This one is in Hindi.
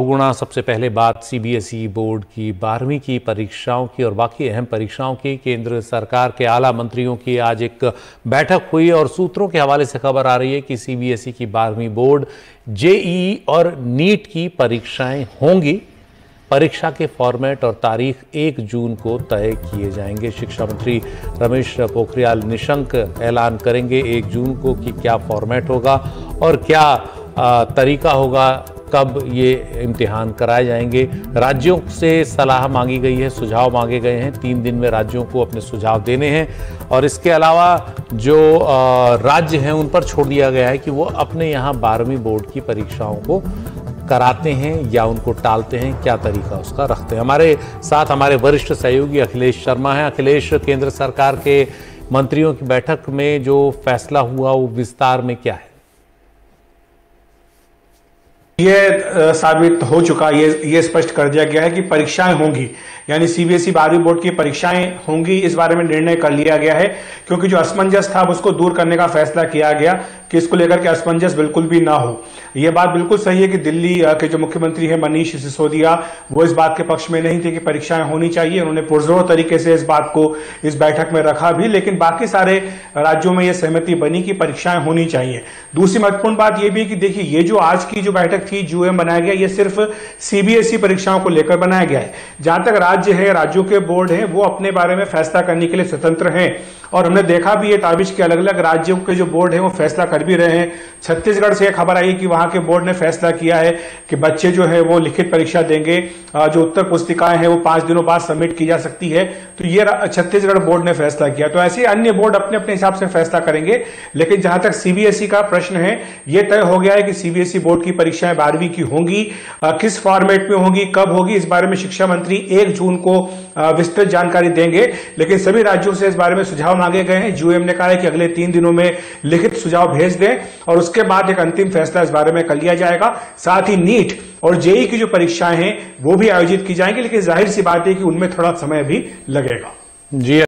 गुणा सबसे पहले बात सीबीएसई बोर्ड की 12वीं की परीक्षाओं की और बाकी अहम परीक्षाओं की। केंद्र सरकार के आला मंत्रियों की आज एक बैठक हुई और सूत्रों के हवाले से खबर आ रही है कि सीबीएसई की 12वीं बोर्ड, जेईई और नीट की परीक्षाएं होंगी। परीक्षा के फॉर्मेट और तारीख 1 जून को तय किए जाएंगे। शिक्षा मंत्री रमेश पोखरियाल निशंक ऐलान करेंगे 1 जून को कि क्या फॉर्मेट होगा और क्या तरीका होगा, कब ये इम्तिहान कराए जाएंगे। राज्यों से सलाह मांगी गई है, सुझाव मांगे गए हैं। 3 दिन में राज्यों को अपने सुझाव देने हैं और इसके अलावा जो राज्य हैं उन पर छोड़ दिया गया है कि वो अपने यहाँ 12वीं बोर्ड की परीक्षाओं को कराते हैं या उनको टालते हैं, क्या तरीका उसका रखते हैं। हमारे साथ हमारे वरिष्ठ सहयोगी अखिलेश शर्मा हैं। अखिलेश, केंद्र सरकार के मंत्रियों की बैठक में जो फैसला हुआ वो विस्तार में क्या है? ये साबित हो चुका, ये स्पष्ट कर दिया गया है कि परीक्षाएं होंगी, यानी सीबीएसई 12वीं बोर्ड की परीक्षाएं होंगी। इस बारे में निर्णय कर लिया गया है क्योंकि जो असमंजस था उसको दूर करने का फैसला किया गया कि इसको लेकर के असमंजस बिल्कुल भी ना हो। यह बात बिल्कुल सही है कि दिल्ली के जो मुख्यमंत्री है मनीष सिसोदिया, वो इस बात के पक्ष में नहीं थे कि परीक्षाएं होनी चाहिए। उन्होंने पुरजोर तरीके से इस बात को इस बैठक में रखा भी, लेकिन बाकी सारे राज्यों में यह सहमति बनी कि परीक्षाएं होनी चाहिए। दूसरी महत्वपूर्ण बात यह भी कि देखिए, ये जो आज की जो बैठक थी, यूएम बनाया गया, ये सिर्फ सीबीएसई परीक्षाओं को लेकर बनाया गया है। जहां तक राज्य है, राज्यों के बोर्ड हैं, वो अपने बारे में फैसला करने के लिए स्वतंत्र हैं और हमने देखा भी है ताबिश के अलग अलग राज्यों के जो बोर्ड हैं वो फैसला कर भी रहे हैं। छत्तीसगढ़ से एक खबर आई कि वहां के बोर्ड ने फैसला किया है कि बच्चे जो है वो लिखित परीक्षा देंगे, जो उत्तर पुस्तिकाएं हैं वो 5 दिनों बाद सबमिट की जा सकती है। तो ये छत्तीसगढ़ बोर्ड ने फैसला किया। तो ऐसे अन्य बोर्ड अपने अपने हिसाब से फैसला करेंगे, लेकिन जहां तक सीबीएसई का प्रश्न है, यह तय हो गया है कि सीबीएसई बोर्ड की परीक्षाएं 12वीं की होंगी। किस फॉर्मेट में होंगी, कब होगी, इस बारे में शिक्षा मंत्री 1 जून को विस्तृत जानकारी देंगे। लेकिन सभी राज्यों से इस बारे में सुझाव मांगे गए हैं। यूएम ने कहा है कि अगले 3 दिनों में लिखित सुझाव भेज दें और उसके बाद एक अंतिम फैसला इस बारे में कर लिया जाएगा। साथ ही नीट और जेईई की जो परीक्षाएं हैं वो भी आयोजित की जाएंगी, लेकिन जाहिर सी बात है कि उनमें थोड़ा समय भी लगेगा। जी।